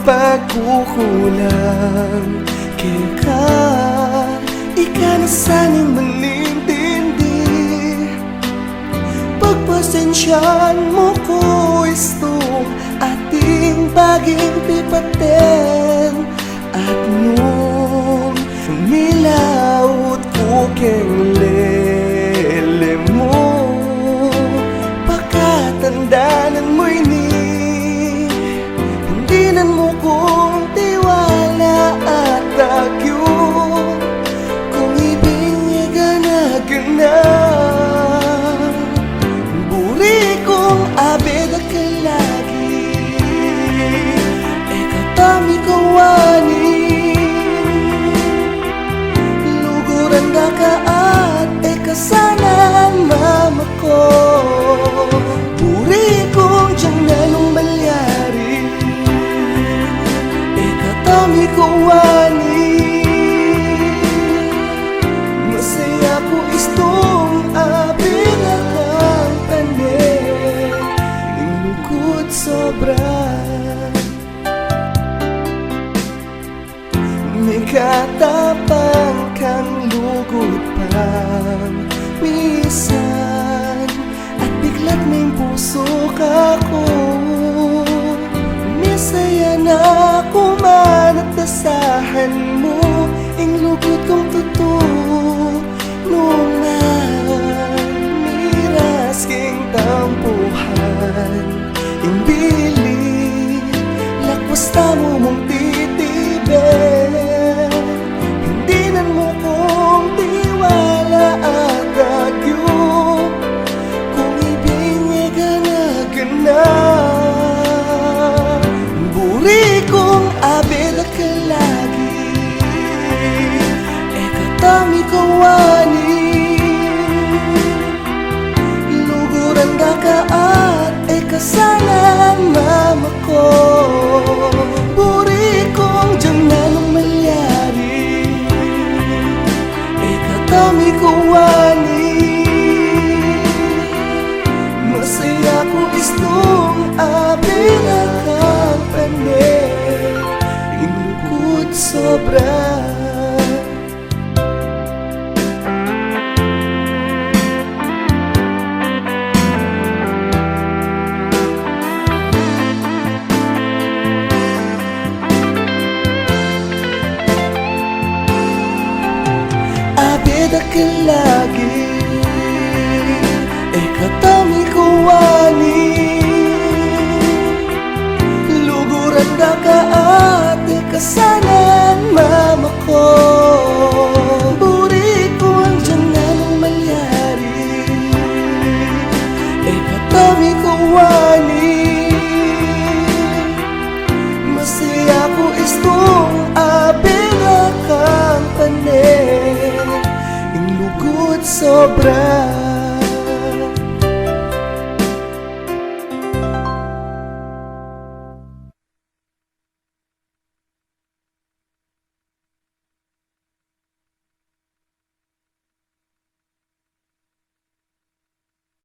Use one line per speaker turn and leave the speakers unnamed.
pagkukulang. Kaya ka, ika na sana'y malintindi. Pagpasensyaan mo ko itong ating baging pipaten. At nung umilawot ko keng lele mo, pagkatandanan mo'y hindinan mo kong tiwala at agyo. Kung ibig ganag-ganag, buri kong abed at kalagi. Ekatami kawani, luguran da ka at ekasanan mama ko. Buri kong janganong malyari, ekatami kawani. Masaya ko istong abin akang tanin, inukod sobra. May katapang kang lugod pang minsan, at bigla't may puso kako. Misaya na kuman at tasahan mo, ing lugod kong totoo. Nung miras king tampuhan, ing bili lakwas tamo mong titibin. Hindinan mo kong tiwala at agyo. Kung ibig ganag-ganag, buri kong abid at kalagi. Ekatami kawani, luguran da ka at ekasanan mama ko. Buri kong janganong malyari, ekatami kawani. Masaya ko istong abin akang panin, inukod sobra. Abid akan lagi, ekatami kawani. Luguran da ka at ekasanan mama ko. Buri ko ang janganong malyari, ekatami kawani. Masaya ko istong abin akang panin, inlugod sobra.